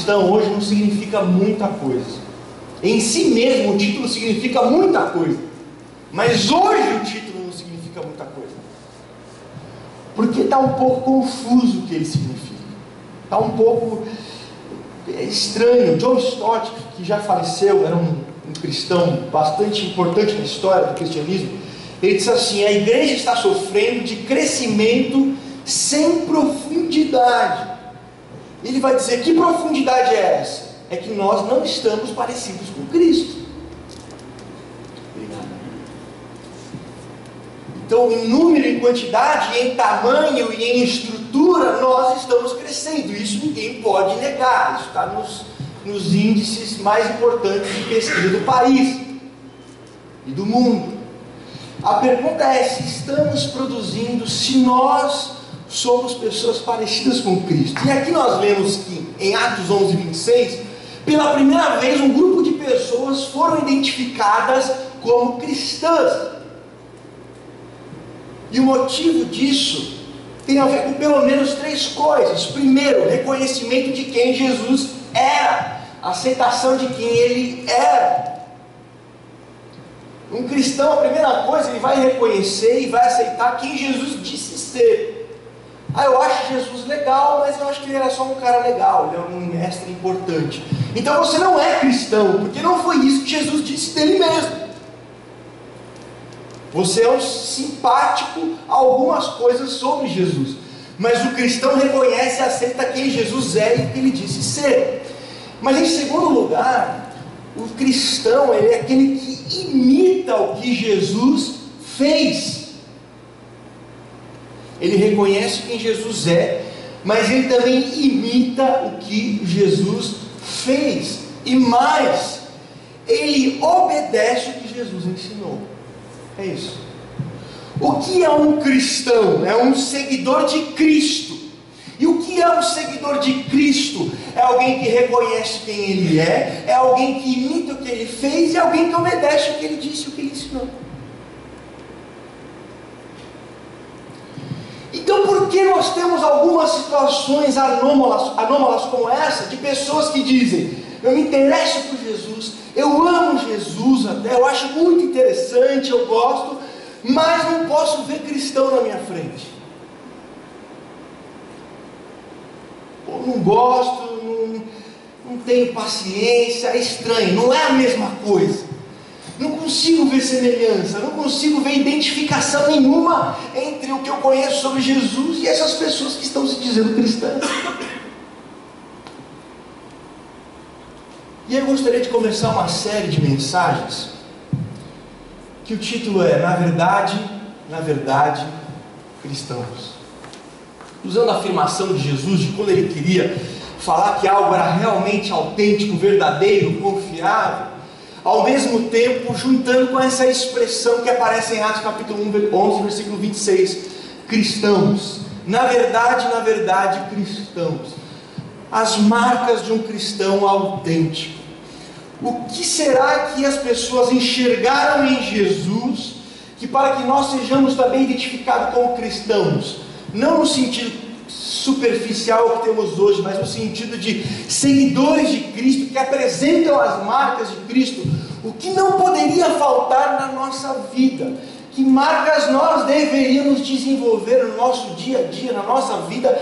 cristão hoje não significa muita coisa. Em si mesmo o título significa muita coisa, mas hoje o título não significa muita coisa, porque está um pouco confuso o que ele significa, está um pouco estranho. John Stott, que já faleceu, era um cristão bastante importante na história do cristianismo, ele disse assim: a igreja está sofrendo de crescimento sem profundidade. Ele vai dizer: que profundidade é essa? É que nós não estamos parecidos com Cristo. Obrigado. Então, em número, em quantidade, em tamanho e em estrutura, nós estamos crescendo. Isso ninguém pode negar. Isso está nos índices mais importantes de pesquisa do país e do mundo. A pergunta é se estamos produzindo, se nós somos pessoas parecidas com Cristo. E aqui nós vemos que em Atos 11, 26, pela primeira vez um grupo de pessoas foram identificadas como cristãs. E o motivo disso tem a ver com pelo menos 3 coisas. Primeiro, reconhecimento de quem Jesus era, aceitação de quem ele era. Um cristão, a primeira coisa, ele vai reconhecer e vai aceitar quem Jesus disse ser. Eu acho Jesus legal, mas eu acho que ele era só um cara legal, ele é um mestre importante. Então você não é cristão, porque não foi isso que Jesus disse dele mesmo. Você é um simpático a algumas coisas sobre Jesus, mas o cristão reconhece e aceita quem Jesus é e o que ele disse ser. Mas em segundo lugar, o cristão, ele é aquele que imita o que Jesus fez. Ele reconhece quem Jesus é, mas ele também imita o que Jesus fez. E mais, ele obedece o que Jesus ensinou. É isso. O que é um cristão? É um seguidor de Cristo. E o que é um seguidor de Cristo? É alguém que reconhece quem ele é alguém que imita o que ele fez, é alguém que obedece o que ele disse, o que ele ensinou. Então, por que nós temos algumas situações anômalas como essa, de pessoas que dizem: eu me interesso por Jesus, eu amo Jesus até, eu acho muito interessante, eu gosto, mas não posso ver cristão na minha frente. Não gosto, não tenho paciência, é estranho, não é a mesma coisa. Não consigo ver semelhança, não consigo ver identificação nenhuma entre o que eu conheço sobre Jesus e essas pessoas que estão se dizendo cristãs. E eu gostaria de começar uma série de mensagens que o título é na verdade, cristãos. Usando a afirmação de Jesus de quando ele queria falar que algo era realmente autêntico, verdadeiro, confiável, ao mesmo tempo juntando com essa expressão que aparece em Atos capítulo 11, versículo 26, cristãos. Na verdade, cristãos. As marcas de um cristão autêntico. O que será que as pessoas enxergaram em Jesus, que para que nós sejamos também identificados como cristãos, não no sentido superficial que temos hoje, mas no sentido de seguidores de Cristo, que apresentam as marcas de Cristo, o que não poderia faltar na nossa vida, que marcas nós deveríamos desenvolver no nosso dia a dia, na nossa vida,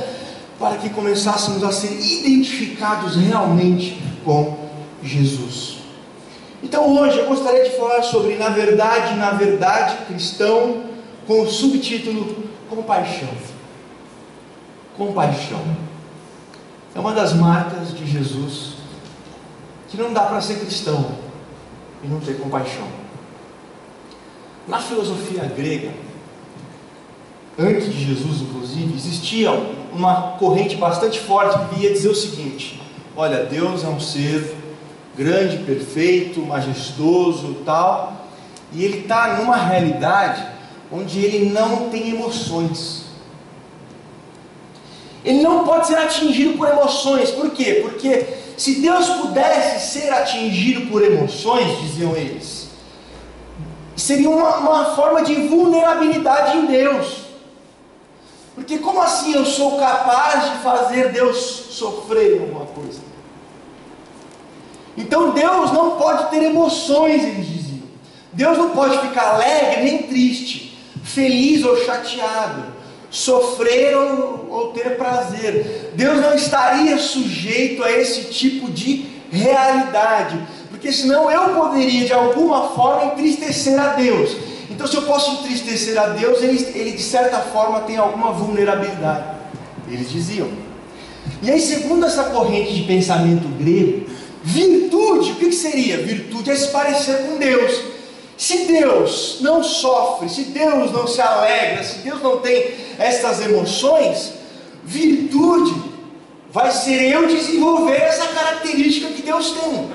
para que começássemos a ser identificados realmente com Jesus. Então hoje eu gostaria de falar sobre na verdade, cristão, com o subtítulo compaixão. Compaixão é uma das marcas de Jesus, que não dá para ser cristão e não ter compaixão. Na filosofia grega, antes de Jesus inclusive, existia uma corrente bastante forte que ia dizer o seguinte: olha, Deus é um ser grande, perfeito, majestoso, tal, e ele está numa realidade onde ele não tem emoções. Ele não pode ser atingido por emoções. Por quê? Porque se Deus pudesse ser atingido por emoções, diziam eles, seria uma forma de vulnerabilidade em Deus. Porque como assim eu sou capaz de fazer Deus sofrer alguma coisa? Então Deus não pode ter emoções, eles diziam. Deus não pode ficar alegre nem triste, feliz ou chateado, sofrer ou ter prazer. Deus não estaria sujeito a esse tipo de realidade, porque senão eu poderia de alguma forma entristecer a Deus. Então, se eu posso entristecer a Deus, ele de certa forma tem alguma vulnerabilidade, eles diziam. E aí, segundo essa corrente de pensamento grego, virtude, o que seria? Virtude é se parecer com Deus. Se Deus não sofre, se Deus não se alegra, se Deus não tem essas emoções, virtude vai ser eu desenvolver essa característica que Deus tem.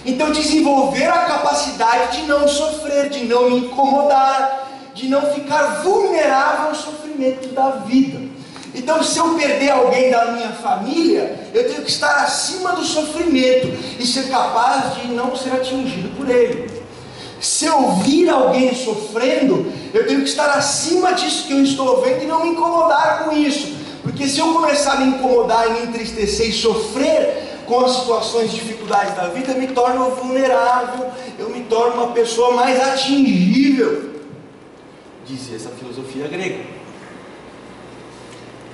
Então, desenvolver a capacidade de não sofrer, de não me incomodar, de não ficar vulnerável ao sofrimento da vida. Então, se eu perder alguém da minha família, eu tenho que estar acima do sofrimento e ser capaz de não ser atingido por ele. Se eu vir alguém sofrendo, eu tenho que estar acima disso que eu estou vendo e não me incomodar com isso. Porque se eu começar a me incomodar e me entristecer e sofrer com as situações de dificuldades da vida, eu me torno vulnerável, eu me torno uma pessoa mais atingível, dizia essa filosofia grega.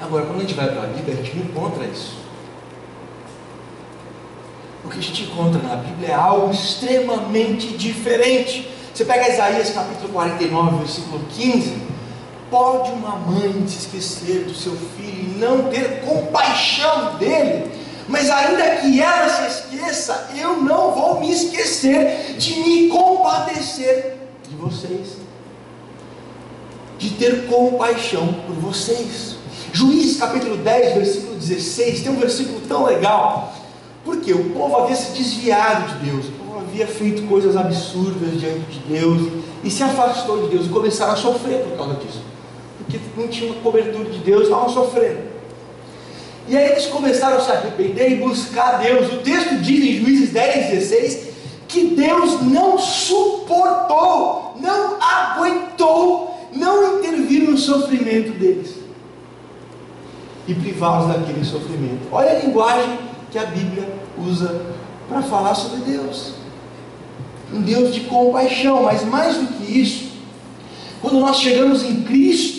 Agora, quando a gente vai para a Bíblia, a gente não encontra isso. O que a gente encontra na Bíblia é algo extremamente diferente. Você pega Isaías capítulo 49, versículo 15. Pode uma mãe se esquecer do seu filho e não ter compaixão dele, mas ainda que ela se esqueça, eu não vou me esquecer de me compadecer de vocês, de ter compaixão por vocês. Juízes capítulo 10, versículo 16, tem um versículo tão legal, porque o povo havia se desviado de Deus, o povo havia feito coisas absurdas diante de Deus, e se afastou de Deus, e começaram a sofrer por causa disso, porque não tinha uma cobertura de Deus, estavam sofrendo. E aí eles começaram a se arrepender e buscar Deus. O texto diz em Juízes 10, 16, que Deus não suportou, não aguentou, não intervir no sofrimento deles e privá-los daquele sofrimento. Olha a linguagem que a Bíblia usa para falar sobre Deus. Um Deus de compaixão, mas mais do que isso, quando nós chegamos em Cristo,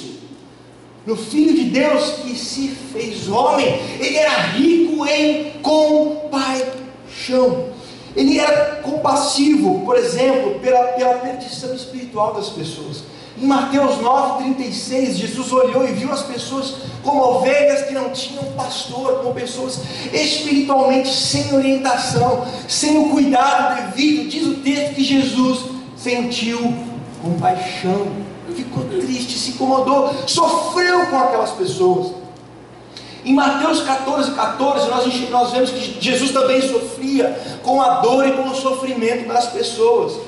no Filho de Deus que se fez homem, ele era rico em compaixão. Ele era compassivo, por exemplo, pela perdição espiritual das pessoas. Em Mateus 9,36, Jesus olhou e viu as pessoas como ovelhas que não tinham pastor, como pessoas espiritualmente sem orientação, sem o cuidado devido. Diz o texto que Jesus sentiu compaixão, ficou triste, se incomodou, sofreu com aquelas pessoas. Em Mateus 14,14, nós vemos que Jesus também sofria com a dor e com o sofrimento das pessoas.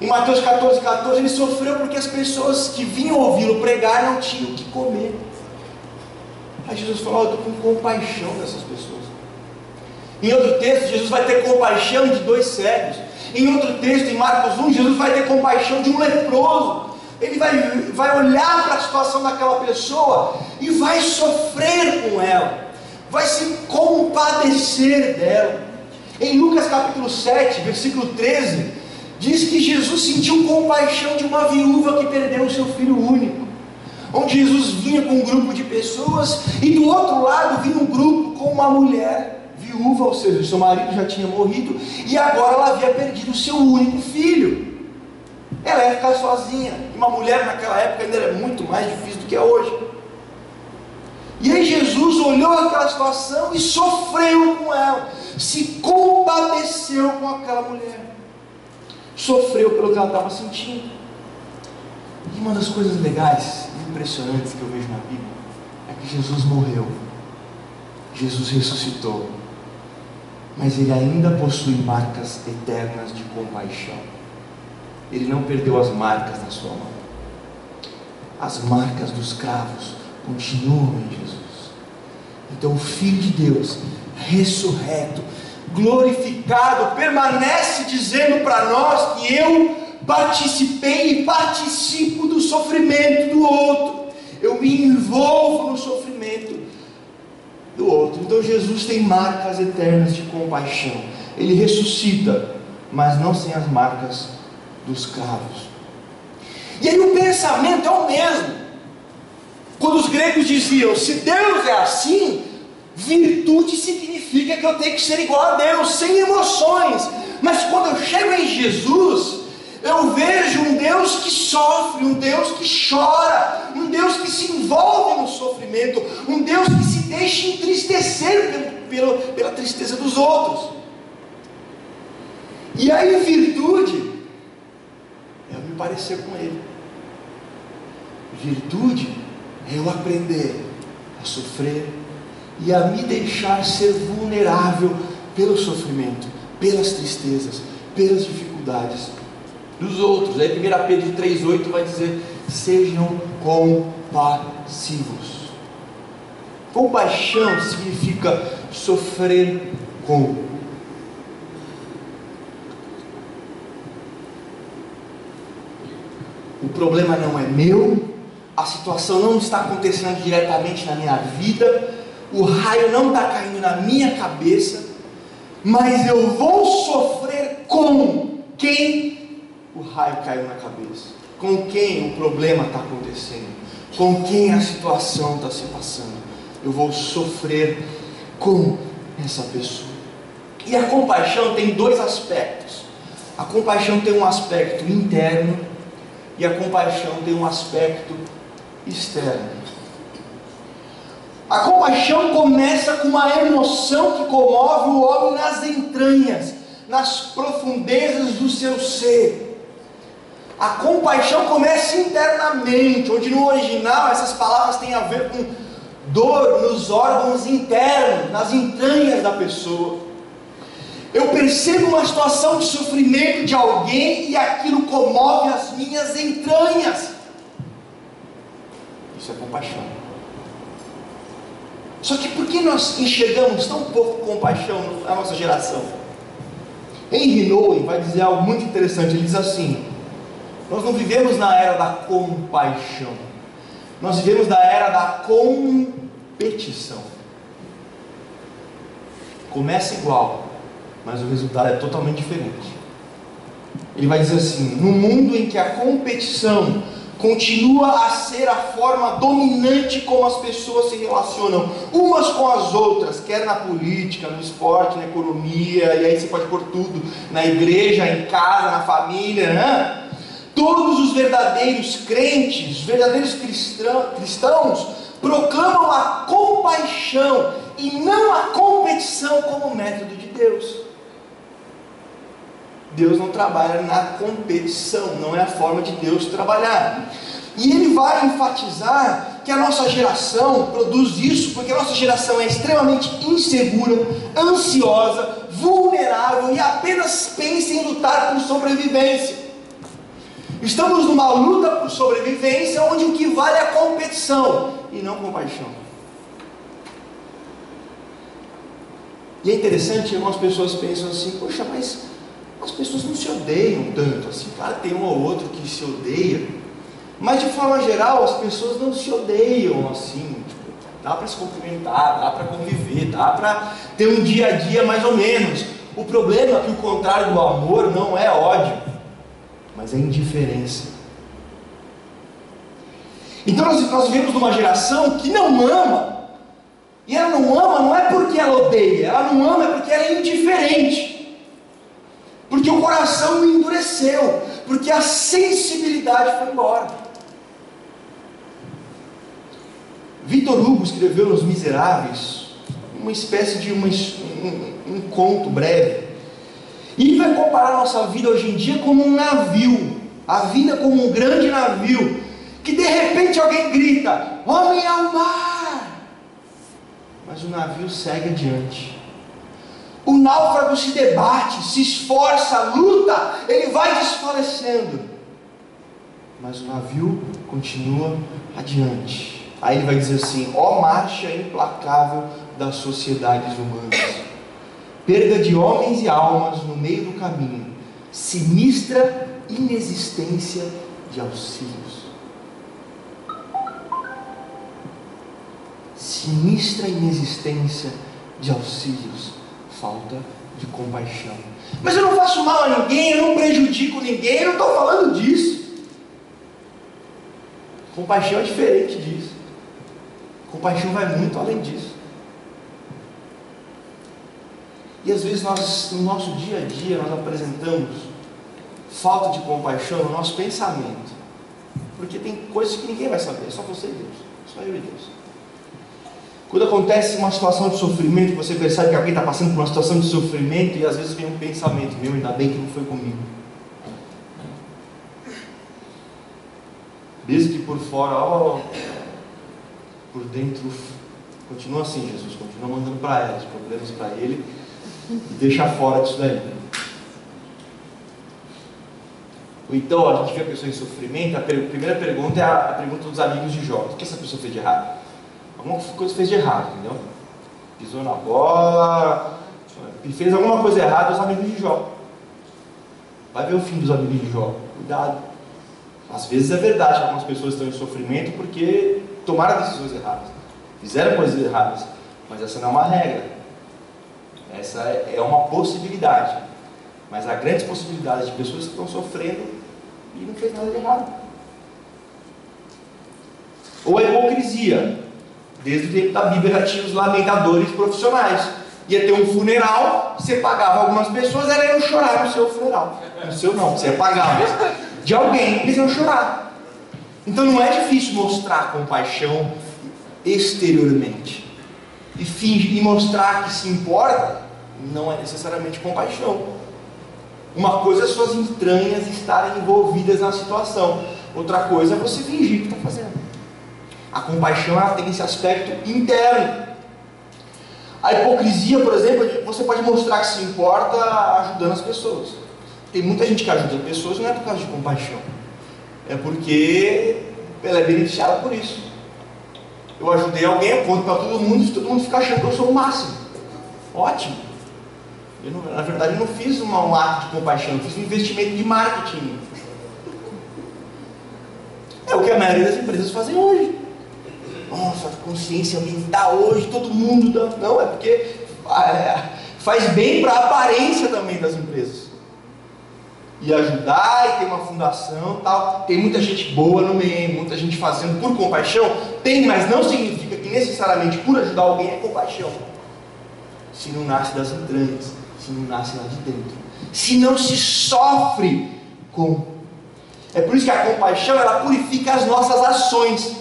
Em Mateus 14,14, ele sofreu porque as pessoas que vinham ouvi-lo pregar não tinham o que comer. Aí Jesus falou: eu estou com compaixão dessas pessoas. Em outro texto, Jesus vai ter compaixão de 2 cegos. Em outro texto, em Marcos 1, Jesus vai ter compaixão de um leproso. Ele vai olhar para a situação daquela pessoa e vai sofrer com ela, vai se compadecer dela. Em Lucas capítulo 7, versículo 13, diz que Jesus sentiu compaixão de uma viúva que perdeu o seu filho único, onde Jesus vinha com um grupo de pessoas e do outro lado vinha um grupo com uma mulher viúva, ou seja, seu marido já tinha morrido e agora ela havia perdido o seu único filho. Ela ia ficar sozinha, e uma mulher naquela época ainda era muito mais difícil do que é hoje. E aí Jesus olhou aquela situação e sofreu com ela, se compadeceu com aquela mulher, sofreu pelo que ela estava sentindo. E uma das coisas legais e impressionantes que eu vejo na Bíblia é que Jesus morreu, Jesus ressuscitou, mas ele ainda possui marcas eternas de compaixão. Ele não perdeu as marcas da sua mão. As marcas dos cravos continuam em Jesus. Então o Filho de Deus, ressurreto, glorificado, permanece dizendo para nós que eu participei e participo do sofrimento do outro. Eu me envolvo no sofrimento do outro. Então Jesus tem marcas eternas de compaixão. ele ressuscita, mas não sem as marcas dos cravos. E aí o pensamento é o mesmo. Quando os gregos diziam, se Deus é assim, virtude significa que eu tenho que ser igual a Deus, sem emoções. Mas quando eu chego em Jesus, eu vejo um Deus que sofre, um Deus que chora, um Deus que se envolve no sofrimento, um Deus que se deixa entristecer pela tristeza dos outros. E aí virtude é eu me parecer com Ele. Virtude é eu aprender a sofrer e a me deixar ser vulnerável pelo sofrimento, pelas tristezas, pelas dificuldades dos outros. Aí 1 Pedro 3,8 vai dizer, sejam compassivos. Compaixão significa sofrer com. O problema não é meu, a situação não está acontecendo diretamente na minha vida, o raio não está caindo na minha cabeça, mas eu vou sofrer com quem o raio caiu na cabeça, com quem o problema está acontecendo, com quem a situação está se passando. Eu vou sofrer com essa pessoa. E a compaixão tem dois aspectos. A compaixão tem um aspecto interno e a compaixão tem um aspecto externo. A compaixão começa com uma emoção que comove o homem nas entranhas, nas profundezas do seu ser. A compaixão começa internamente, onde no original essas palavras têm a ver com dor nos órgãos internos, nas entranhas da pessoa. Eu percebo uma situação de sofrimento de alguém e aquilo comove as minhas entranhas. Isso é compaixão. Só que por que nós enxergamos tão pouco compaixão na nossa geração? Henry Nouwen vai dizer algo muito interessante. Ele diz assim: nós não vivemos na era da compaixão, nós vivemos na era da competição. Começa igual, mas o resultado é totalmente diferente. Ele vai dizer assim: no mundo em que a competição continua a ser a forma dominante como as pessoas se relacionam umas com as outras, quer na política, no esporte, na economia, e aí você pode pôr tudo, na igreja, em casa, na família, né? Todos os verdadeiros crentes, os verdadeiros cristãos, proclamam a compaixão e não a competição como método de Deus. Deus não trabalha na competição, não é a forma de Deus trabalhar. E ele vai enfatizar que a nossa geração produz isso porque a nossa geração é extremamente insegura, ansiosa, vulnerável e apenas pensa em lutar por sobrevivência. Estamos numa luta por sobrevivência onde o que vale é a competição e não compaixão. E é interessante, algumas pessoas pensam assim: poxa, mas as pessoas não se odeiam tanto assim. Claro, tem um ou outro que se odeia, mas de forma geral as pessoas não se odeiam assim. Tipo, dá para se cumprimentar, dá para conviver, dá para ter um dia a dia mais ou menos. O problema é que o contrário do amor não é ódio, mas é indiferença. Então nós vivemos numa geração que não ama. E ela não ama não é porque ela odeia, ela não ama é porque ela é indiferente. Porque o coração endureceu, porque a sensibilidade foi embora. Victor Hugo escreveu nos Miseráveis uma espécie de um conto breve. E ele vai comparar a nossa vida hoje em dia como um navio, a vida como um grande navio, que de repente alguém grita: homem ao mar! Mas o navio segue adiante. O náufrago se debate, se esforça, luta, ele vai desfalecendo, mas o navio continua adiante. Aí ele vai dizer assim: ó marcha implacável das sociedades humanas, perda de homens e almas no meio do caminho, sinistra inexistência de auxílios. Sinistra inexistência de auxílios. Falta de compaixão. Mas eu não faço mal a ninguém, eu não prejudico ninguém, eu não estou falando disso. Compaixão é diferente disso. Compaixão vai muito além disso. E às vezes nós, no nosso dia a dia, nós apresentamos falta de compaixão no nosso pensamento. Porque tem coisas que ninguém vai saber, é só você e Deus. Só eu e Deus. Quando acontece uma situação de sofrimento, você percebe que alguém está passando por uma situação de sofrimento e às vezes vem um pensamento: meu, ainda bem que não foi comigo. Mesmo que por fora, por dentro, continua assim, Jesus, continua mandando para ela os problemas para ele e deixa fora disso daí. Ou então a gente vê a pessoa em sofrimento, a primeira pergunta é a pergunta dos amigos de Jó: o que essa pessoa fez de errado? Alguma coisa fez de errado, entendeu? Pisou na bola, fez alguma coisa errada, os amigos de Jó. Vai ver o fim dos amigos de Jó, cuidado. Às vezes é verdade que algumas pessoas estão em sofrimento porque tomaram decisões erradas, fizeram coisas erradas, mas essa não é uma regra, essa é uma possibilidade. Mas há grandes possibilidades de pessoas que estão sofrendo e não fez nada de errado. Ou a hipocrisia. Desde o tempo da Bíblia já tinha os lamentadores profissionais. Ia ter um funeral, você pagava algumas pessoas, elas iam chorar no seu funeral. No seu não, você pagava de alguém, eles iam chorar. Então não é difícil mostrar compaixão exteriormente. E fingir e mostrar que se importa não é necessariamente compaixão. Uma coisa é suas entranhas estarem envolvidas na situação, outra coisa é você fingir que está fazendo. A compaixão, ela tem esse aspecto interno. A hipocrisia, por exemplo, você pode mostrar que se importa ajudando as pessoas. Tem muita gente que ajuda pessoas, não é por causa de compaixão, é porque ela é beneficiada por isso. Eu ajudei alguém, eu conto para todo mundo fica achando que eu sou o máximo. Ótimo. Na verdade, eu não fiz um ato de compaixão, eu fiz um investimento de marketing. É o que a maioria das empresas fazem hoje. Nossa, consciência ambiental hoje, todo mundo dá. Não, é porque faz bem para a aparência também das empresas. E ajudar, e ter uma fundação e tal. Tem muita gente boa no meio, muita gente fazendo por compaixão. Tem, mas não significa que necessariamente por ajudar alguém é compaixão. Se não nasce das entranhas, se não nasce lá de dentro, se não se sofre com. É por isso que a compaixão, ela purifica as nossas ações.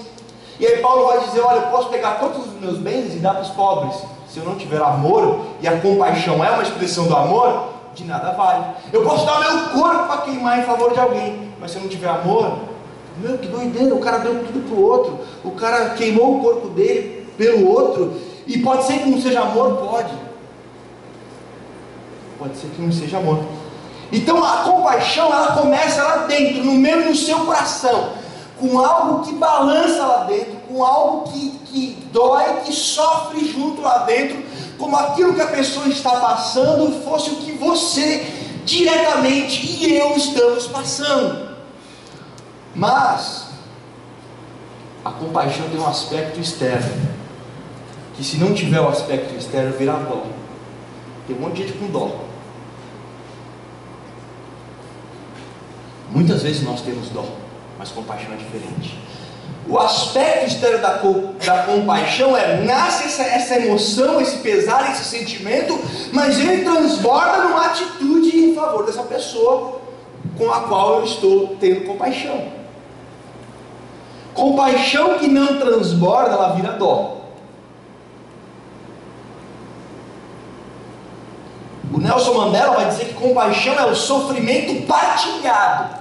E aí Paulo vai dizer: olha, eu posso pegar todos os meus bens e dar para os pobres. Se eu não tiver amor, e a compaixão é uma expressão do amor, de nada vale. Eu posso dar meu corpo para queimar em favor de alguém, mas se eu não tiver amor, meu, que doideira, o cara deu tudo para o outro, o cara queimou o corpo dele pelo outro, e pode ser que não seja amor? Pode ser que não seja amor. Então a compaixão, ela começa lá dentro, no meio do seu coração, com algo que balança lá dentro, com algo que dói, que sofre junto lá dentro, como aquilo que a pessoa está passando fosse o que você diretamente e eu estamos passando. Mas a compaixão tem um aspecto externo, que se não tiver o aspecto externo, vira dó. Tem um monte de gente com dó. Muitas vezes nós temos dó, mas compaixão é diferente. O aspecto externo da compaixão nasce essa emoção, esse pesar, esse sentimento, mas ele transborda numa atitude em favor dessa pessoa com a qual eu estou tendo compaixão. Compaixão que não transborda, ela vira dó. O Nelson Mandela vai dizer que compaixão é o sofrimento partilhado.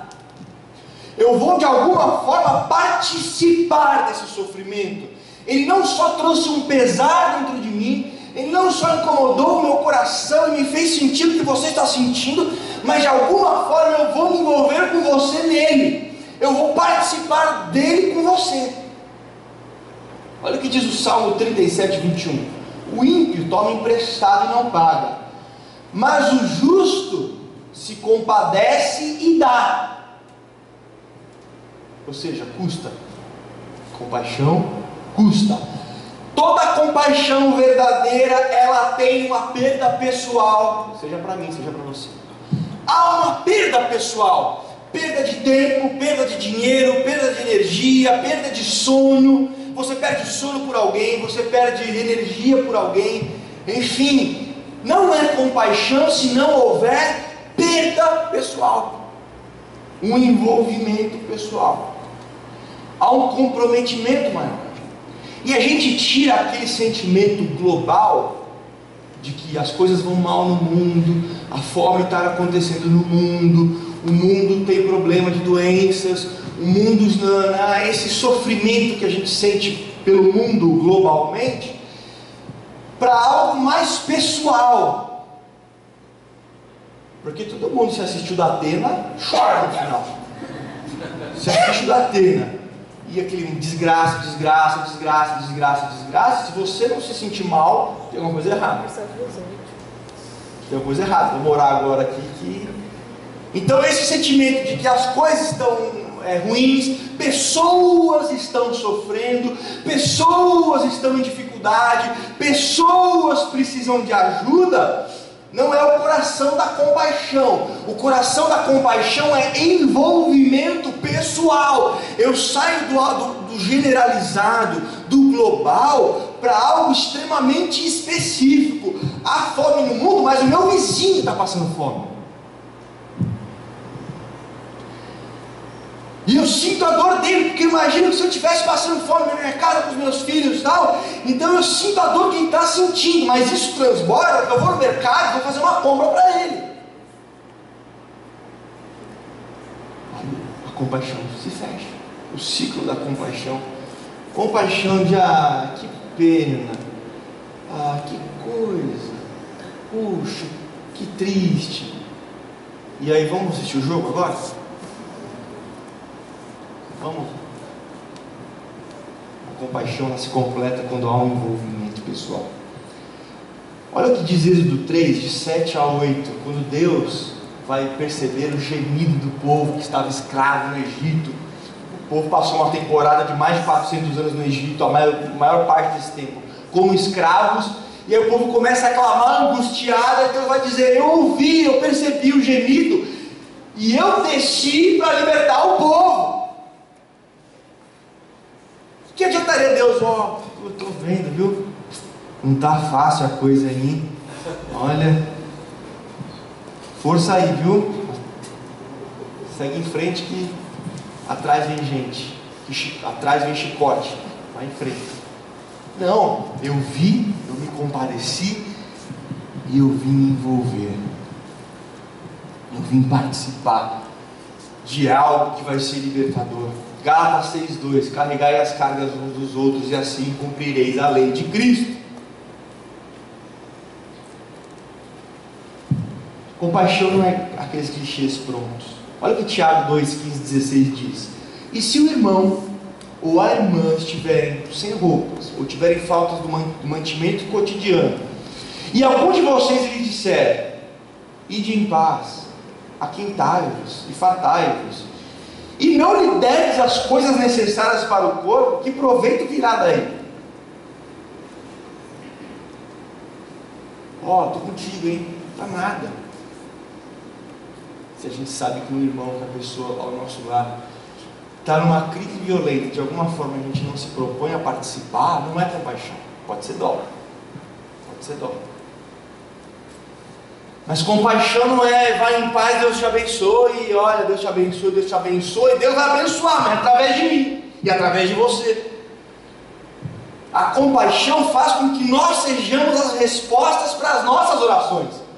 Eu vou de alguma forma participar desse sofrimento. Ele não só trouxe um pesar dentro de mim, ele não só incomodou o meu coração e me fez sentir o que você está sentindo, mas de alguma forma eu vou me envolver com você nele. Eu vou participar dele com você. Olha o que diz o Salmo 37, 21. O ímpio toma emprestado e não paga, mas o justo se compadece e dá. Ou seja, custa. Compaixão custa. Toda compaixão verdadeira, ela tem uma perda pessoal, seja para mim, seja para você. Há uma perda pessoal, perda de tempo, perda de dinheiro, perda de energia, perda de sono. Você perde sono por alguém, você perde energia por alguém, enfim, não é compaixão se não houver perda pessoal, um envolvimento pessoal, há um comprometimento maior. E a gente tira aquele sentimento global de que as coisas vão mal no mundo, a fome está acontecendo no mundo, o mundo tem problema de doenças, o mundo, esse sofrimento que a gente sente pelo mundo globalmente, para algo mais pessoal. Porque todo mundo se assistiu da Atena, chora no final. Se assiste da Atena e aquele desgraça, se você não se sentir mal, tem alguma coisa errada. Tem alguma coisa errada. Vou morar agora aqui. Então esse sentimento de que as coisas estão ruins, pessoas estão sofrendo, pessoas estão em dificuldade, pessoas precisam de ajuda, não é o coração da compaixão. O coração da compaixão é envolvimento pessoal. Eu saio do generalizado, do global, para algo extremamente específico. Há fome no mundo, mas o meu vizinho está passando fome. E eu sinto a dor dele, porque imagino que se eu estivesse passando fome na minha casa com os meus filhos e tal, então eu sinto a dor que ele está sentindo, mas isso transborda, que eu vou no mercado, vou fazer uma compra para ele. A compaixão se fecha, o ciclo da compaixão. Compaixão de, que pena, que coisa, puxa, que triste. E aí, vamos assistir o jogo agora? Vamos. A compaixão ela se completa quando há um envolvimento pessoal. Olha o que diz Êxodo 3, de 7 a 8, quando Deus vai perceber o gemido do povo que estava escravo no Egito. O povo passou uma temporada de mais de 400 anos no Egito, a maior parte desse tempo, como escravos, e aí o povo começa a clamar angustiado, e Deus vai dizer: eu ouvi, eu percebi o gemido, e eu desci para libertar o povo. Que adiantaria Deus? Eu estou vendo, viu? Não está fácil a coisa aí. Olha, força aí, viu? Segue em frente que atrás vem gente, atrás vem chicote. Vai em frente. Não, eu vi, eu me compadeci e eu vim me envolver. Eu vim participar de algo que vai ser libertador. Gálatas 6,2: carregai as cargas uns dos outros e assim cumprireis a lei de Cristo. Compaixão não é aqueles clichês prontos. Olha o que Tiago 2,15-16 diz: e se o irmão ou a irmã estiverem sem roupas, ou tiverem faltas do mantimento cotidiano, e algum de vocês lhe disser: ide em paz, aquentai-vos e fartai-vos, e não lhe deres as coisas necessárias para o corpo, que proveito virá daí? Estou contigo, hein? Não dá nada. Se a gente sabe que um irmão, que a pessoa ao nosso lado está numa crise violenta, de alguma forma a gente não se propõe a participar, não é compaixão. Pode ser dó. Pode ser dó. Mas compaixão não é: vai em paz, Deus te abençoe, olha, Deus te abençoe, Deus vai abençoar, mas através de mim e através de você. A compaixão faz com que nós sejamos as respostas para as nossas orações.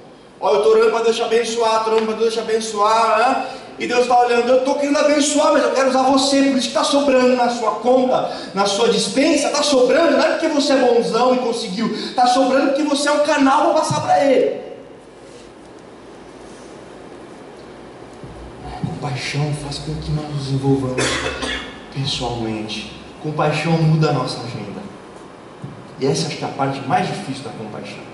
Olha, eu estou orando para Deus te abençoar, estou orando para Deus te abençoar, né? E Deus está olhando: eu estou querendo abençoar, mas eu quero usar você, por isso que está sobrando na sua conta, na sua despensa, está sobrando, não é porque você é bonzão e conseguiu, está sobrando porque você é um canal para passar para Ele. Compaixão faz com que nós nos envolvamos pessoalmente. Compaixão muda a nossa agenda. E essa acho que é a parte mais difícil da compaixão.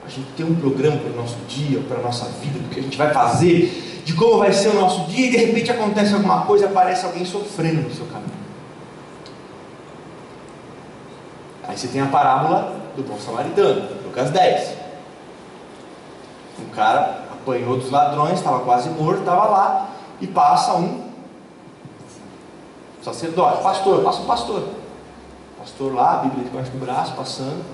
A gente tem um programa para o nosso dia, para a nossa vida, do que a gente vai fazer, de como vai ser o nosso dia, e de repente acontece alguma coisa e aparece alguém sofrendo no seu caminho. Aí você tem a parábola do bom samaritano, Lucas 10. Um cara apanhou dos ladrões, estava quase morto, estava lá, e passa um sacerdote, passa um pastor. Pastor lá, a Bíblia debaixo do braço, passando,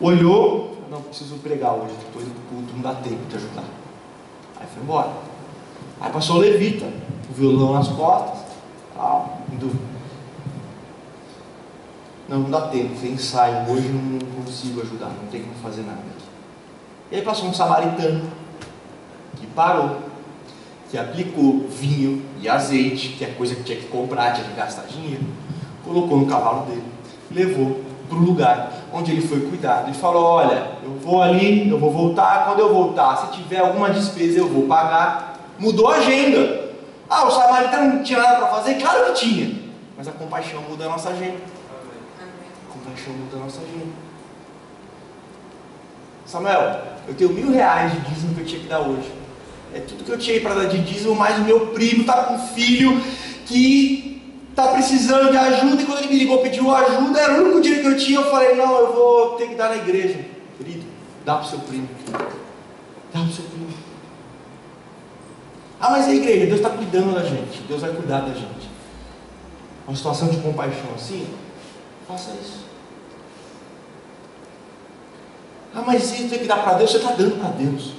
olhou, não preciso pregar hoje, depois do culto, não dá tempo de ajudar. Aí foi embora. Aí passou o levita, o violão nas costas, tal, indo. Não dá tempo, tem ensaio, hoje não consigo ajudar, não tem como fazer nada. E aí passou um samaritano, que parou, que aplicou vinho e azeite, que é coisa que tinha que comprar, tinha que gastar dinheiro, colocou no cavalo dele, levou para o lugar onde ele foi cuidado, e falou: olha, eu vou ali, eu vou voltar, quando eu voltar, se tiver alguma despesa eu vou pagar. Mudou a agenda. Ah, o samaritano não tinha nada para fazer? Claro que tinha, mas a compaixão muda a nossa agenda. A compaixão muda a nossa agenda. Samuel, eu tenho R$1.000 de dízimo que eu tinha que dar hoje. É tudo que eu tinha para dar de dízimo, mas o meu primo está com um filho que está precisando de ajuda, e quando ele me ligou, pediu ajuda, era o único dinheiro que eu tinha. Eu falei: não, eu vou ter que dar na igreja. Querido, dá para o seu primo. Dá para o seu primo. Ah, mas a igreja, Deus está cuidando da gente, Deus vai cuidar da gente. Uma situação de compaixão assim, faça isso. Ah, mas isso tem que dar para Deus, você está dando para Deus.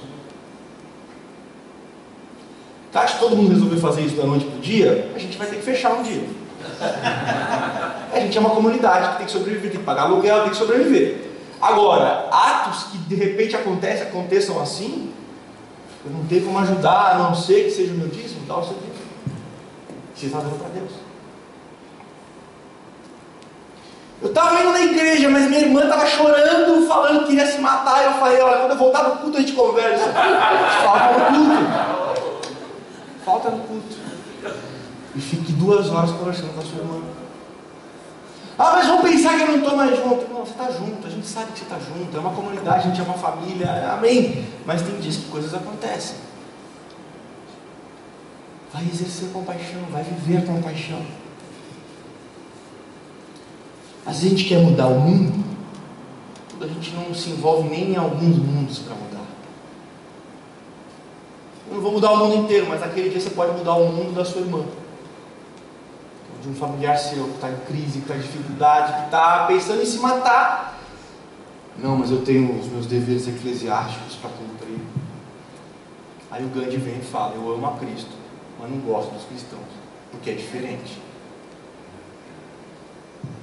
Tá, se todo mundo resolver fazer isso da noite para o dia, a gente vai ter que fechar um dia. A gente é uma comunidade que tem que sobreviver, tem que pagar aluguel, tem que sobreviver. Agora, atos que de repente aconteçam assim, eu não tenho como ajudar, a não ser que seja o meu dízimo, dá o seu dízimo. Você está dando para Deus. Eu estava indo na igreja, mas minha irmã estava chorando, falando que queria se matar. Eu falei: olha, quando eu voltar do culto a gente conversa. Falta no culto. Falta no culto. E fique 2 horas conversando com a sua irmã. Ah, mas vão pensar que eu não estou mais junto. Não, você está junto, a gente sabe que você está junto. É uma comunidade, a gente é uma família, amém. Mas tem dias que coisas acontecem. Vai exercer compaixão, vai viver a compaixão. Às vezes a gente quer mudar o mundo, a gente não se envolve nem em alguns mundos para mudar. Eu não vou mudar o mundo inteiro, mas naquele dia você pode mudar o mundo da sua irmã, de um familiar seu que está em crise, que está em dificuldade, que está pensando em se matar. Não, mas eu tenho os meus deveres eclesiásticos para cumprir. Aí o Gandhi vem e fala: eu amo a Cristo, mas não gosto dos cristãos, porque é diferente.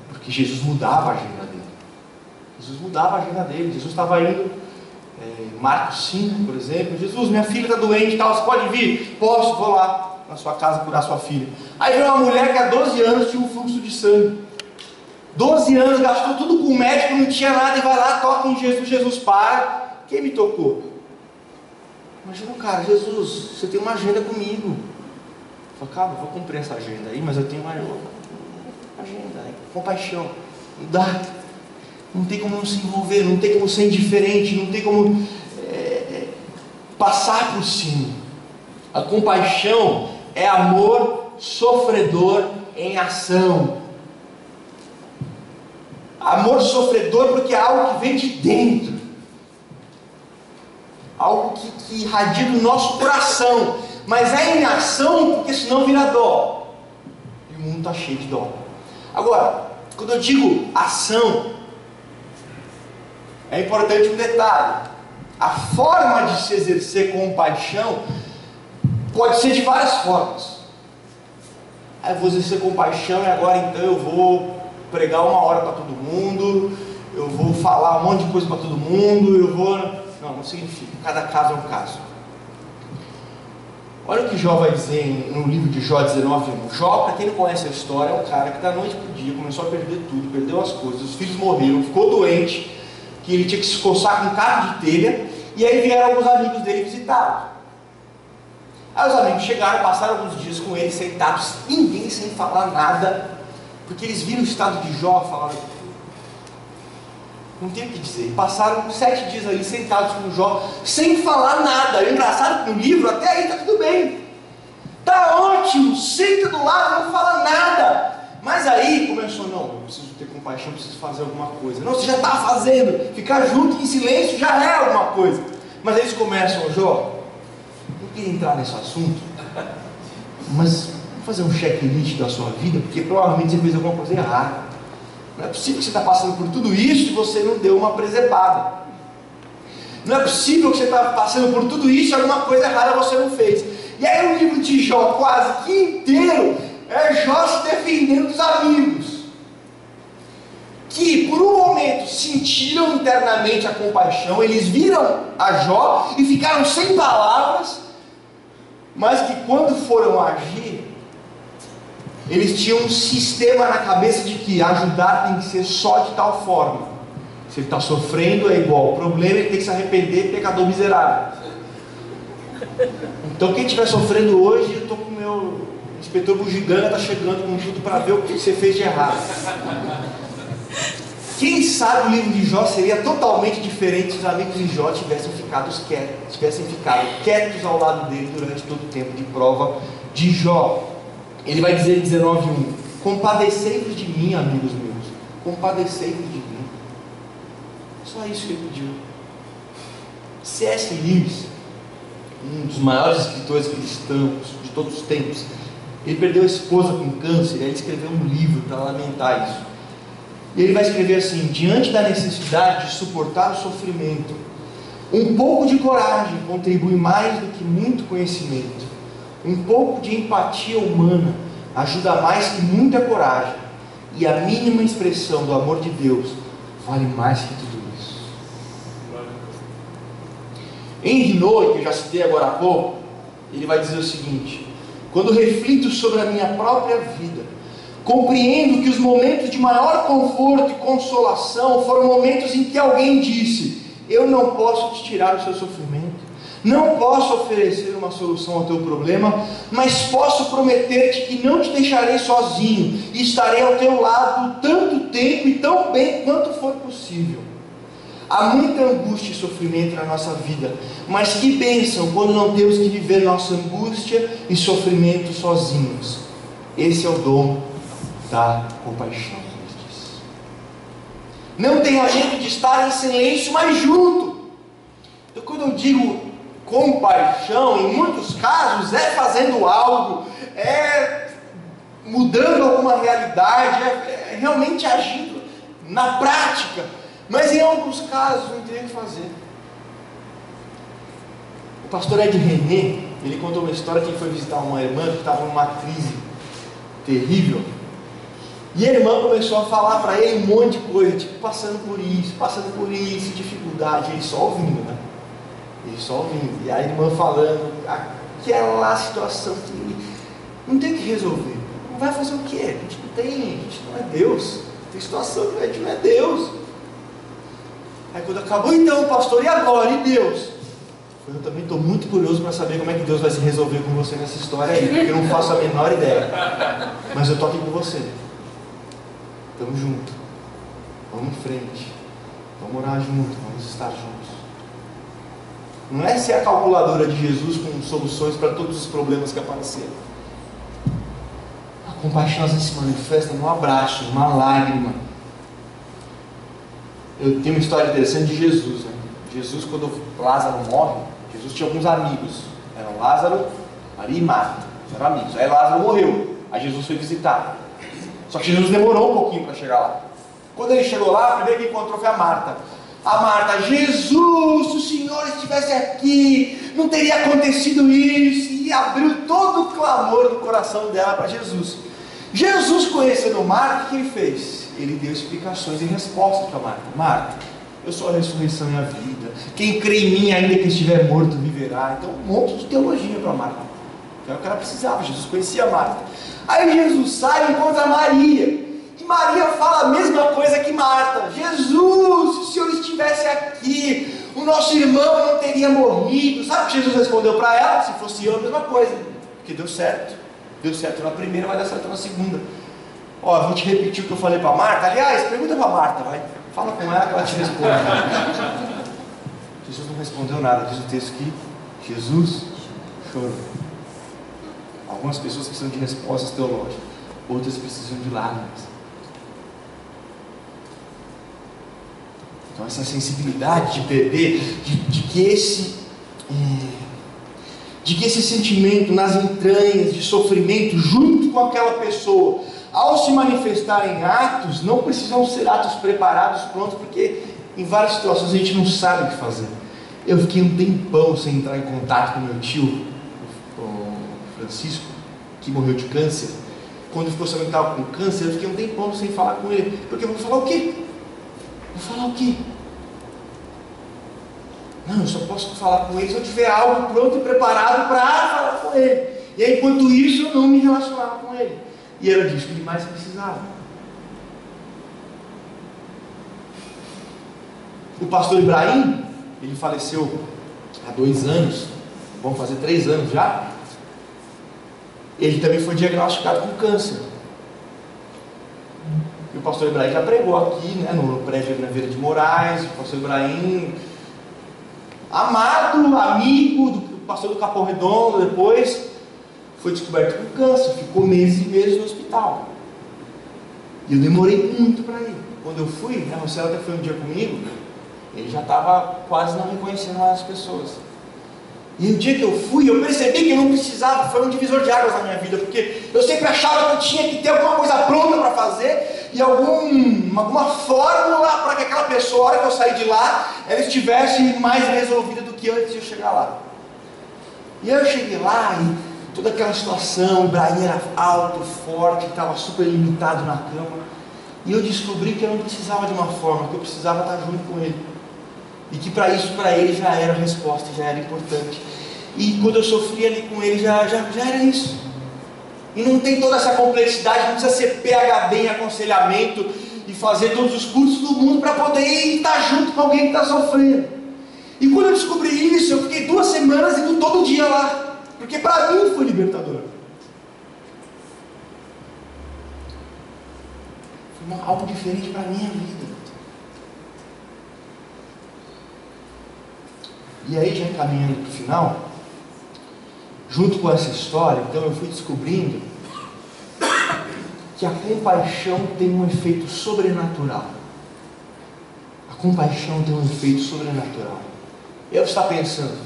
Porque Jesus mudava a agenda dele. Jesus mudava a agenda dele. Jesus estava indo, Marcos 5, por exemplo: Jesus, minha filha está doente e tal, você pode vir? Posso, vou lá na sua casa curar sua filha. Aí veio uma mulher que há 12 anos tinha um fluxo de sangue. 12 anos, gastou tudo com o médico, não tinha nada, e vai lá, toca em Jesus, Jesus para. Quem me tocou? Imagina, cara: Jesus, você tem uma agenda comigo. Eu falo: calma, eu vou cumprir essa agenda aí, mas eu tenho uma agenda, compaixão. Não dá. Não tem como não se envolver, não tem como ser indiferente, não tem como passar por cima. A compaixão é amor sofredor em ação. Amor sofredor porque é algo que vem de dentro, algo que irradia do nosso coração, mas é em ação, porque senão vira dó, e o mundo está cheio de dó. Agora, quando eu digo ação, é importante um detalhe: a forma de se exercer compaixão pode ser de várias formas. Aí eu vou exercer compaixão e agora então eu vou pregar 1 hora para todo mundo, eu vou falar um monte de coisa para todo mundo, eu vou... Não significa. Cada caso é um caso. Olha o que Jó vai dizer no livro de Jó 19. Jó, para quem não conhece a história, é um cara que da noite para o dia começou a perder tudo, perdeu as coisas, os filhos morreram, ficou doente, que ele tinha que se coçar com um caco de telha, e aí vieram alguns amigos dele visitá-lo. Aí os amigos chegaram, passaram alguns dias com ele sentados, ninguém sem falar nada, porque eles viram o estado de Jó, falaram: não tem o que dizer. Passaram 7 dias ali sentados com Jó, sem falar nada. É engraçado que no livro até aí está tudo bem, está ótimo, senta do lado, não fala nada. Mas Mas aí começou, não, eu preciso ter compaixão, preciso fazer alguma coisa. Não, você já está fazendo, ficar junto em silêncio já é alguma coisa. Mas aí eles começam, Jó, não queria entrar nesse assunto, mas vamos fazer um checklist da sua vida, porque provavelmente você fez alguma coisa errada. Não é possível que você está passando por tudo isso e você não deu uma presepada. Não é possível que você está passando por tudo isso e alguma coisa errada você não fez. E aí o livro de Jó quase que inteiro é Jó se defendendo dos amigos, que por um momento sentiram internamente a compaixão, eles viram a Jó e ficaram sem palavras, mas que quando foram agir, eles tinham um sistema na cabeça de que ajudar tem que ser só de tal forma. Se ele está sofrendo é igual, o problema é ele tem que se arrepender, pecador miserável. Então quem estiver sofrendo hoje, eu estou com o meu inspetor bugiganga, está chegando com tudo para ver o que você fez de errado. Quem sabe o livro de Jó seria totalmente diferente se os amigos de Jó tivessem ficado quietos ao lado dele durante todo o tempo de prova de Jó. Ele vai dizer em 19:1: compadecei-vos de mim, amigos meus, compadecei-vos de mim. Só isso que ele pediu. C.S. Lewis, um dos maiores escritores cristãos de todos os tempos, ele perdeu a esposa com câncer, e aí ele escreveu um livro para lamentar isso. E ele vai escrever assim: diante da necessidade de suportar o sofrimento, um pouco de coragem contribui mais do que muito conhecimento. Um pouco de empatia humana ajuda mais que muita coragem, e a mínima expressão do amor de Deus vale mais que tudo isso. Henri Nouwen, que eu já citei agora há pouco, ele vai dizer o seguinte: quando reflito sobre a minha própria vida, compreendo que os momentos de maior conforto e consolação foram momentos em que alguém disse: eu não posso te tirar o seu sofrimento, não posso oferecer uma solução ao teu problema, mas posso prometer-te que não te deixarei sozinho e estarei ao teu lado tanto tempo e tão bem quanto for possível. Há muita angústia e sofrimento na nossa vida, mas que bênção quando não temos que viver nossa angústia e sofrimento sozinhos. Esse é o dom da compaixão. Não tenha medo de estar em silêncio, mas junto. Então, quando eu digo compaixão, em muitos casos é fazendo algo, é mudando alguma realidade, é realmente agindo na prática. Mas em alguns casos não tem o que fazer. O pastor Ed René, ele contou uma história que ele foi visitar uma irmã que estava numa crise terrível. E a irmã começou a falar para ele um monte de coisa, tipo, passando por isso, dificuldade, ele só ouvindo, né? Ele só ouvindo. E a irmã falando aquela situação que não tem que resolver. Não vai fazer o quê? A gente não é Deus. Tem situação que a gente não é Deus. Aí quando acabou, então, pastor, e agora? E Deus? Eu também estou muito curioso para saber como é que Deus vai se resolver com você nessa história aí, porque eu não faço a menor ideia. Mas eu estou aqui com você. Estamos juntos. Vamos em frente. Vamos orar juntos. Vamos estar juntos. Não é ser a calculadora de Jesus com soluções para todos os problemas que apareceram. A compaixão às vezes se manifesta num abraço, numa lágrima. Eu tenho uma história interessante de Jesus, né? Jesus, quando Lázaro morre, Jesus tinha alguns amigos. Eram Lázaro, Maria e Marta. Eram amigos. Aí Lázaro morreu. Aí Jesus foi visitar. Só que Jesus demorou um pouquinho para chegar lá. Quando ele chegou lá, a primeira que encontrou foi a Marta. A Marta: Jesus, se o Senhor estivesse aqui, não teria acontecido isso. E abriu todo o clamor do coração dela para Jesus. Jesus, conhecendo Marta, o que ele fez? Ele deu explicações e respostas para Marta. Marta, eu sou a ressurreição e a vida. Quem crê em mim, ainda que estiver morto, viverá. Então, um monte de teologia para Marta. Que era o que ela precisava. Jesus conhecia Marta. Aí Jesus sai e encontra Maria. E Maria fala a mesma coisa que Marta. Jesus, se o Senhor estivesse aqui, o nosso irmão não teria morrido. Sabe o que Jesus respondeu para ela? Se fosse eu, a mesma coisa. Porque deu certo. Deu certo na primeira, vai dar certo na segunda. Ó, eu vou te repetir o que eu falei para Marta. Aliás, pergunta para Marta, vai. Fala com ela que ela te responde. Jesus não respondeu nada. Diz o texto que Jesus chorou. Algumas pessoas precisam de respostas teológicas. outras precisam de lágrimas. Então essa sensibilidade de perder, de que esse sentimento nas entranhas de sofrimento junto com aquela pessoa, ao se manifestar em atos, não precisam ser atos preparados, prontos, porque em várias situações a gente não sabe o que fazer. Eu fiquei um tempão sem entrar em contato com meu tio, o Francisco, que morreu de câncer. Quando ficou sabendo que estava com câncer, eu fiquei um tempão sem falar com ele, porque eu vou falar o quê? Vou falar o quê? Não, eu só posso falar com ele se eu tiver algo pronto e preparado para falar com ele. E aí, enquanto isso, eu não me relacionava com ele. E era disso que ele mais precisava. O pastor Ibrahim, ele faleceu há 2 anos, vão fazer 3 anos já. Ele também foi diagnosticado com câncer. E o pastor Ibrahim já pregou aqui, né, no prédio na Vera de Moraes. O pastor Ibrahim, amado, amigo do pastor do Capão Redondo, depois foi descoberto com câncer, ficou meses e meses no hospital. E eu demorei muito para ir. Quando eu fui, né, a Marcela até foi um dia comigo, ele já estava quase não reconhecendo mais as pessoas. E o dia que eu fui, eu percebi que eu não precisava, foi um divisor de águas na minha vida, porque eu sempre achava que eu tinha que ter alguma coisa pronta para fazer, e alguma fórmula para que aquela pessoa, a hora que eu saí de lá, ela estivesse mais resolvida do que antes de eu chegar lá. E eu cheguei lá, e toda aquela situação, o Ibrahim era alto, forte, estava super limitado na cama, e eu descobri que eu não precisava de uma fórmula, que eu precisava estar junto com ele. E que para isso, para ele já era a resposta, já era importante. E quando eu sofri ali com ele, já era isso. E não tem toda essa complexidade, não precisa ser PhD em aconselhamento e fazer todos os cursos do mundo para poder estar junto com alguém que está sofrendo. E quando eu descobri isso, eu fiquei 2 semanas indo todo dia lá, porque para mim foi libertador. Foi algo diferente para a minha vida. E aí, já encaminhando para o final, junto com essa história, então eu fui descobrindo que a compaixão tem um efeito sobrenatural. A compaixão tem um efeito sobrenatural. Eu estava pensando,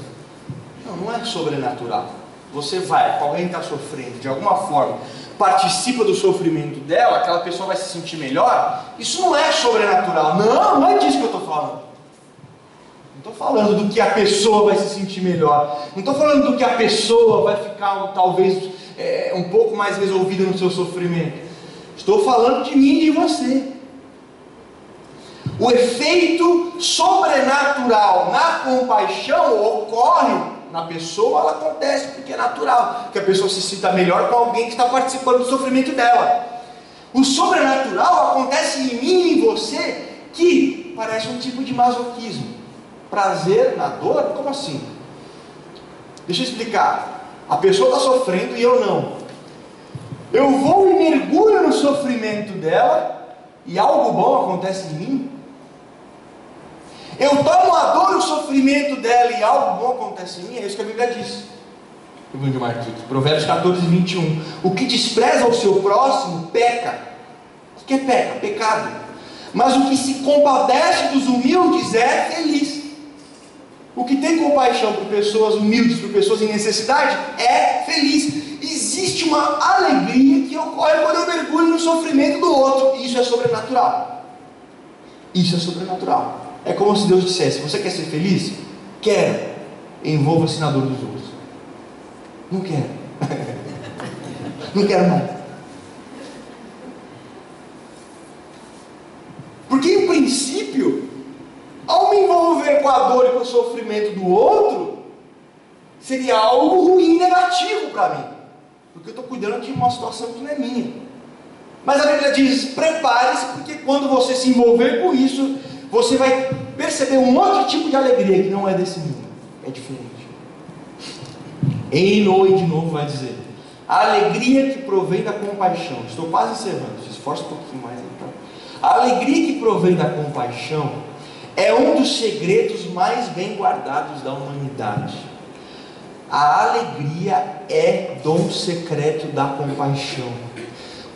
não é sobrenatural. Você vai, com alguém que está sofrendo, de alguma forma, participa do sofrimento dela, aquela pessoa vai se sentir melhor. Isso não é sobrenatural. Não é disso que eu estou falando. Não estou falando do que a pessoa vai se sentir melhor. Não estou falando do que a pessoa vai ficar talvez um pouco mais resolvida no seu sofrimento. Estou falando de mim e de você. O efeito sobrenatural na compaixão ocorre na pessoa, ela acontece porque é natural. Que a pessoa se sinta melhor com alguém que está participando do sofrimento dela. O sobrenatural acontece em mim e em você, que parece um tipo de masoquismo. Prazer na dor? Como assim? Deixa eu explicar. A pessoa está sofrendo e eu não. Eu vou e mergulho no sofrimento dela e algo bom acontece em mim. Eu tomo a dor e o sofrimento dela e algo bom acontece em mim. É isso que a Bíblia diz. Provérbios 14, 21. O que despreza o seu próximo peca. O que é peca? Pecado. Mas o que se compadece dos humildes é feliz. O que tem compaixão por pessoas humildes, por pessoas em necessidade, é feliz. Existe uma alegria que ocorre quando eu mergulho no sofrimento do outro. Isso é sobrenatural. Isso é sobrenatural. É como se Deus dissesse: você quer ser feliz? Quero. Envolva-se na dor dos outros. Não quero. Não quero mais. Porque em princípio, ao me envolver com a dor e com o sofrimento do outro, seria algo ruim, negativo para mim, porque eu estou cuidando de uma situação que não é minha. Mas a Bíblia diz: prepare-se, porque quando você se envolver com isso, você vai perceber um outro tipo de alegria que não é desse mundo, é diferente. Enoe de novo vai dizer: a alegria que provém da compaixão. Estou quase encerrando, se esforça um pouquinho mais então. A alegria que provém da compaixão é um dos segredos mais bem guardados da humanidade. A alegria é dom secreto da compaixão.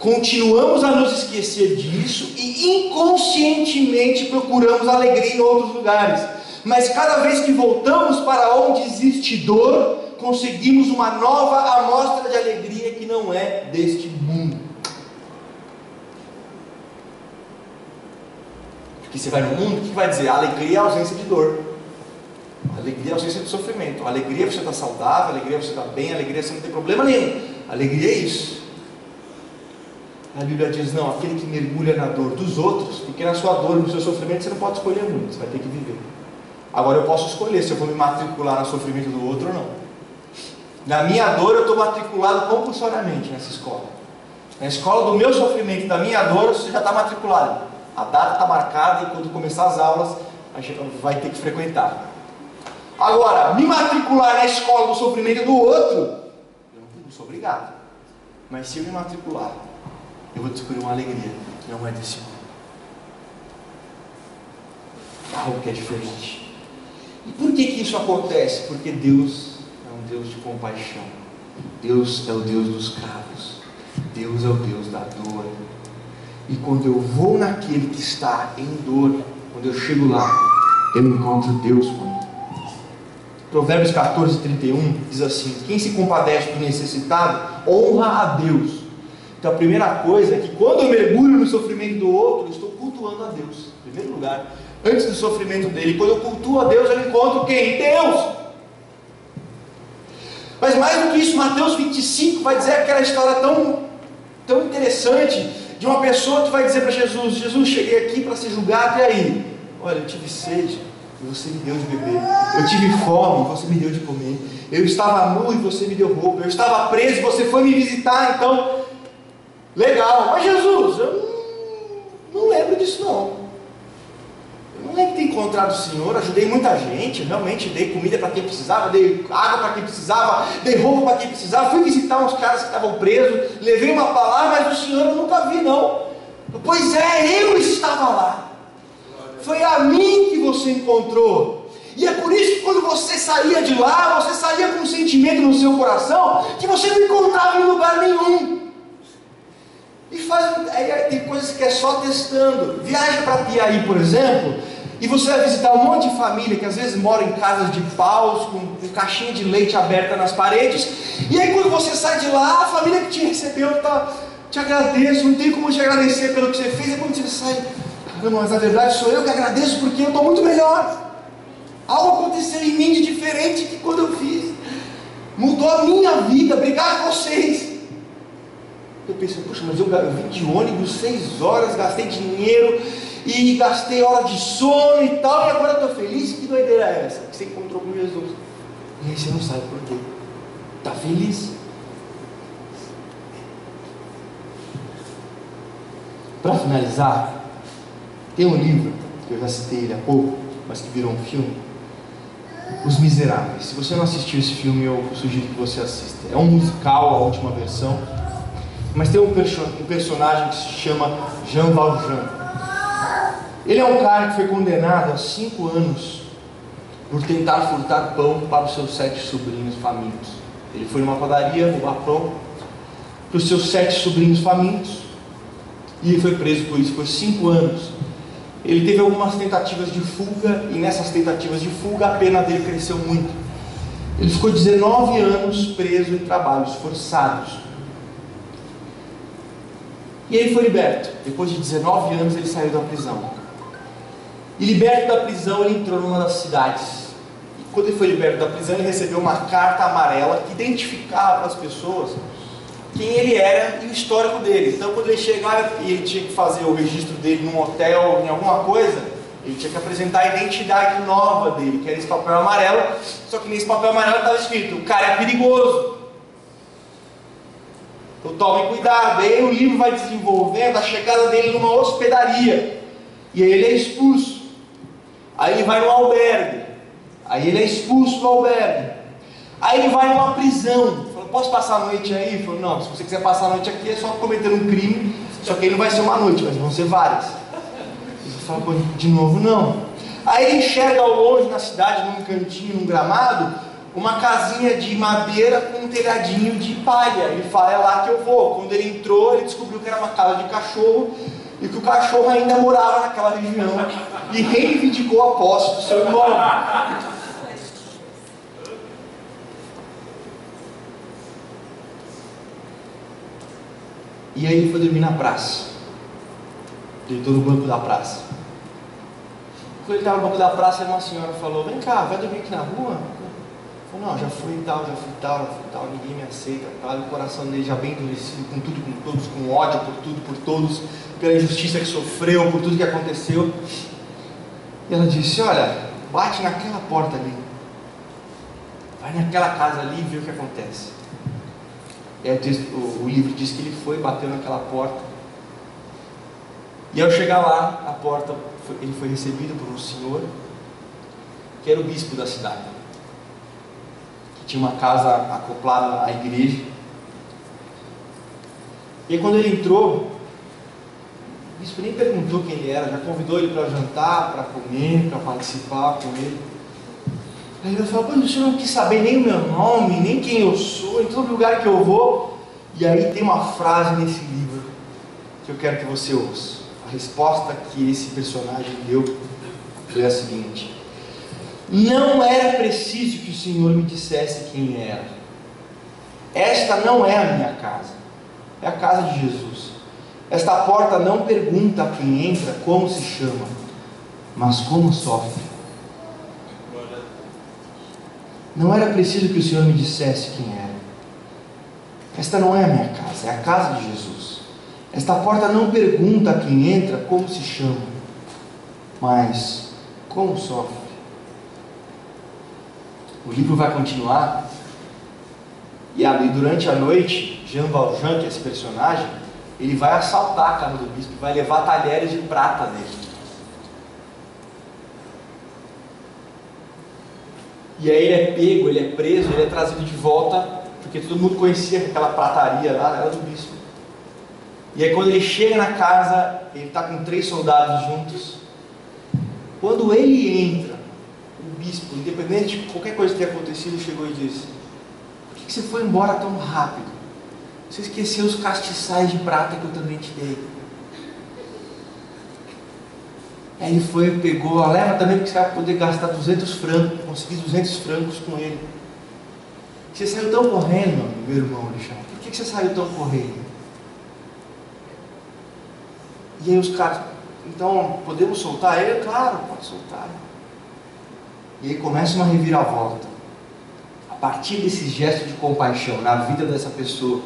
continuamos a nos esquecer disso e inconscientemente procuramos alegria em outros lugares. Mas cada vez que voltamos para onde existe dor, conseguimos uma nova amostra de alegria que não é deste mundo. Porque você vai no mundo, o que vai dizer? A alegria é a ausência de dor. A alegria é a ausência de sofrimento. A alegria é você estar saudável, a alegria é você estar bem, a alegria é você não ter problema nenhum. A alegria é isso. A Bíblia diz, não, aquele que mergulha na dor dos outros, porque na sua dor, no seu sofrimento, você não pode escolher muito, você vai ter que viver. Agora eu posso escolher se eu vou me matricular no sofrimento do outro ou não. Na minha dor eu estou matriculado compulsoriamente nessa escola. Na escola do meu sofrimento, da minha dor, você já está matriculado. A data está marcada e quando começar as aulas, a gente vai ter que frequentar. Agora, me matricular na escola do sofrimento do outro, eu não sou obrigado. Mas se eu me matricular, eu vou descobrir uma alegria que não é desse mundo. Algo que é diferente. E por que isso acontece? Porque Deus é um Deus de compaixão. Deus é o Deus dos cravos. Deus é o Deus da dor. E quando eu vou naquele que está em dor, quando eu chego lá, eu encontro Deus comigo. Provérbios 14:31 diz assim: quem se compadece do necessitado, honra a Deus. Então a primeira coisa é que quando eu mergulho no sofrimento do outro, eu estou cultuando a Deus, em primeiro lugar, antes do sofrimento dele. Quando eu cultuo a Deus, eu encontro quem? Deus! Mas mais do que isso, Mateus 25 vai dizer aquela história tão interessante, de uma pessoa que vai dizer para Jesus: Jesus, cheguei aqui para ser julgado, e aí? Olha, eu tive sede e você me deu de beber, eu tive fome e você me deu de comer, eu estava nu e você me deu roupa, eu estava preso e você foi me visitar. Então, legal, mas Jesus, eu não lembro disso não. Eu não lembro de ter encontrado o Senhor, ajudei muita gente, realmente dei comida para quem precisava, dei água para quem precisava, dei roupa para quem precisava, fui visitar uns caras que estavam presos, levei uma palavra, mas o Senhor eu nunca vi não. Pois é, eu estava lá. Foi a mim que você encontrou. E é por isso que quando você saía de lá, você saía com um sentimento no seu coração que você não encontrava em lugar nenhum. E tem coisas que é só testando. Viaja para Piaí, por exemplo, e você vai visitar um monte de família que às vezes mora em casas de paus, com caixinha de leite aberta nas paredes. E aí quando você sai de lá, a família que te recebeu te agradeço, não tem como te agradecer pelo que você fez. E quando você sai, caramba, mas na verdade sou eu que agradeço porque eu estou muito melhor. Algo aconteceu em mim de diferente que quando eu fiz. Mudou a minha vida, obrigado a vocês. Eu pensei, puxa, mas eu vim de ônibus 6 horas, gastei dinheiro e gastei hora de sono e tal, e agora eu estou feliz. Que doideira é essa? Que você encontrou com Jesus. E aí você não sabe por quê. Está feliz? Para finalizar, tem um livro, que eu já citei ele há pouco, mas que virou um filme, Os Miseráveis. Se você não assistiu esse filme, eu sugiro que você assista. É um musical, a última versão, mas tem um personagem que se chama Jean Valjean. Ele é um cara que foi condenado a 5 anos por tentar furtar pão para os seus 7 sobrinhos famintos. Ele foi numa padaria roubar pão para os seus 7 sobrinhos famintos e ele foi preso por isso por 5 anos. Ele teve algumas tentativas de fuga e nessas tentativas de fuga a pena dele cresceu muito. Ele ficou 19 anos preso em trabalhos forçados. E ele foi liberto. Depois de 19 anos ele saiu da prisão. E liberto da prisão ele entrou numa das cidades. E quando ele foi liberto da prisão ele recebeu uma carta amarela que identificava para as pessoas quem ele era e o histórico dele. Então quando ele chegava e ele tinha que fazer o registro dele num hotel, em alguma coisa, ele tinha que apresentar a identidade nova dele, que era esse papel amarelo. Só que nesse papel amarelo estava escrito: o cara é perigoso. Então tomem cuidado. Aí o livro vai desenvolvendo a chegada dele numa hospedaria. E aí ele é expulso. Aí ele vai no albergue. Aí ele é expulso do albergue. Aí ele vai numa prisão. Falou: posso passar a noite aí? Ele falou: não, se você quiser passar a noite aqui é só cometer um crime. Só que aí não vai ser uma noite, mas vão ser várias. Ele fala de novo: não. Aí ele enxerga ao longe na cidade, num cantinho, num gramado, uma casinha de madeira com um telhadinho de palha. Ele fala, é lá que eu vou. Quando ele entrou, ele descobriu que era uma casa de cachorro e que o cachorro ainda morava naquela região e reivindicou a posse do seu irmão. E aí ele foi dormir na praça. Deitou no banco da praça. Quando ele estava no banco da praça, uma senhora falou, vem cá, vai dormir aqui na rua? Ele falou, não, já fui tal, ninguém me aceita, tal. E o coração dele já bem endurecido, com tudo, com todos, com ódio por tudo, por todos, pela injustiça que sofreu, por tudo que aconteceu. E ela disse, olha, bate naquela porta ali. Vai naquela casa ali e vê o que acontece. E aí o livro diz que ele foi, bateu naquela porta. E ao chegar lá, a porta, ele foi recebido por um senhor, que era o bispo da cidade, que tinha uma casa acoplada à igreja. E aí, quando ele entrou, o bispo nem perguntou quem ele era, já convidou ele para jantar, para comer, para participar com ele. Aí ele falou, o senhor não quis saber nem o meu nome, nem quem eu sou, em todo lugar que eu vou. E aí tem uma frase nesse livro que eu quero que você ouça. A resposta que esse personagem deu foi a seguinte: não era preciso que o Senhor me dissesse quem era. Esta não é a minha casa, é a casa de Jesus. Esta porta não pergunta a quem entra como se chama, mas como sofre. Não era preciso que o Senhor me dissesse quem era. Esta não é a minha casa, é a casa de Jesus. Esta porta não pergunta a quem entra como se chama, mas como sofre. O livro vai continuar, e durante a noite, Jean Valjean, que é esse personagem, ele vai assaltar a casa do bispo, vai levar talheres de prata dele. E aí ele é pego, ele é preso, ele é trazido de volta, porque todo mundo conhecia que aquela prataria lá era do bispo. E aí quando ele chega na casa, ele está com 3 soldados juntos. Quando ele entra, o bispo, independente de qualquer coisa que tenha acontecido, chegou e disse: por que você foi embora tão rápido? Você esqueceu os castiçais de prata que eu também te dei. Aí ele foi, pegou, leva também porque você vai poder gastar 200 francos, conseguir 200 francos com ele. Você saiu tão correndo, meu irmão Alexandre, por que você saiu tão correndo? E aí os caras, então, podemos soltar ele? Claro, pode soltar. E aí começa uma reviravolta. A partir desse gesto de compaixão na vida dessa pessoa,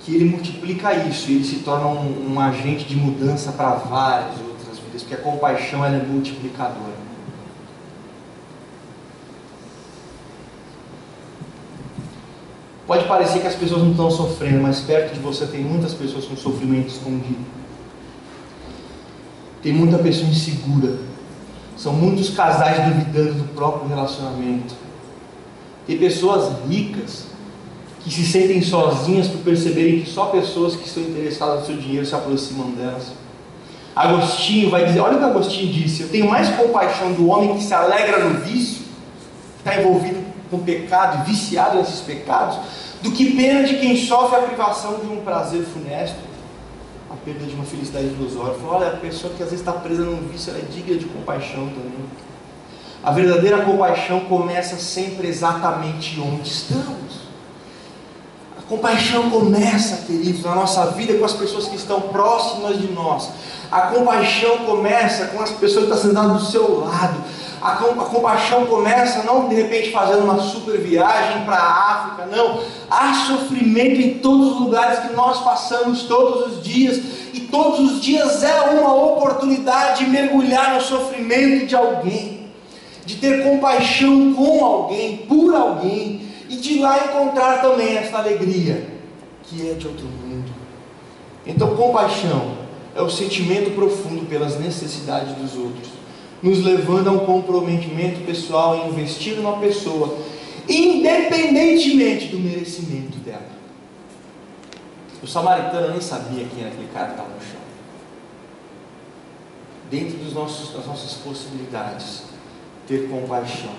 que ele multiplica isso, e ele se torna um agente de mudança para várias outras vidas, porque a compaixão ela é multiplicadora. Pode parecer que as pessoas não estão sofrendo, mas perto de você tem muitas pessoas com sofrimento escondido. Tem muita pessoa insegura. São muitos casais duvidando do próprio relacionamento. Tem pessoas ricas que se sentem sozinhas por perceberem que só pessoas que estão interessadas no seu dinheiro se aproximam delas. Agostinho vai dizer, olha o que Agostinho disse: eu tenho mais compaixão do homem que se alegra no vício, que está envolvido com pecado e viciado nesses pecados, do que pena de quem sofre a privação de um prazer funesto, a perda de uma felicidade ilusória. Olha, a pessoa que às vezes está presa num vício, ela é digna de compaixão também. A verdadeira compaixão começa sempre exatamente onde estamos. A compaixão começa, queridos, na nossa vida com as pessoas que estão próximas de nós. A compaixão começa com as pessoas que estão sentadas do seu lado. A compaixão começa não de repente fazendo uma super viagem para a África, não. Há sofrimento em todos os lugares que nós passamos todos os dias, e todos os dias é uma oportunidade de mergulhar no sofrimento de alguém, de ter compaixão com alguém, por alguém, e de lá encontrar também essa alegria que é de outro mundo. Então, compaixão é o sentimento profundo pelas necessidades dos outros, nos levando a um comprometimento pessoal em investir numa pessoa, independentemente do merecimento dela. O samaritano nem sabia quem era aquele cara que estava no chão. Dentro das nossas possibilidades, ter compaixão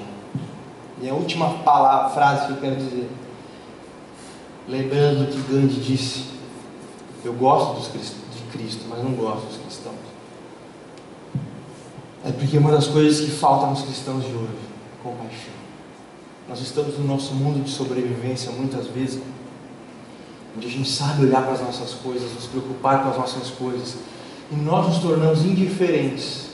E a última frase que eu quero dizer, lembrando que Gandhi disse: eu gosto de Cristo, mas não gosto dos cristãos. É porque uma das coisas que falta nos cristãos de hoje é compaixão. Nós estamos no nosso mundo de sobrevivência muitas vezes, onde a gente sabe olhar para as nossas coisas, nos preocupar com as nossas coisas, e nós nos tornamos indiferentes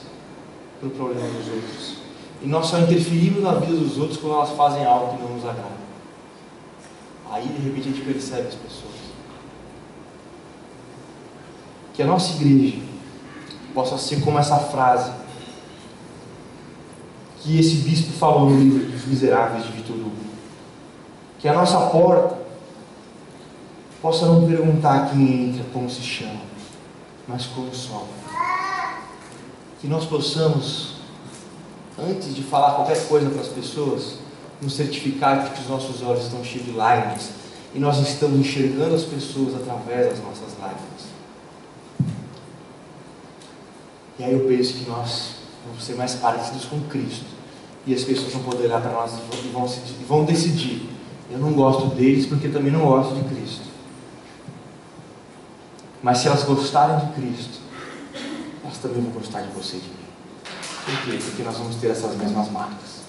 para o problema dos outros. E nós só interferimos na vida dos outros quando elas fazem algo que não nos agrada. Aí de repente a gente percebe as pessoas. Que a nossa igreja possa ser como essa frase que esse bispo falou no livro dos Miseráveis de Victor Hugo. Que a nossa porta possa não perguntar quem entra, como se chama, mas como sobe. Que nós possamos, antes de falar qualquer coisa para as pessoas, nos certificar de que os nossos olhos estão cheios de lágrimas e nós estamos enxergando as pessoas através das nossas lágrimas. E aí eu penso que nós vamos ser mais parecidos com Cristo, e as pessoas vão poder olhar para nós e vão decidir: eu não gosto deles porque também não gosto de Cristo. Mas se elas gostarem de Cristo, elas também vão gostar de você e de mim. Por quê? Porque nós vamos ter essas mesmas marcas.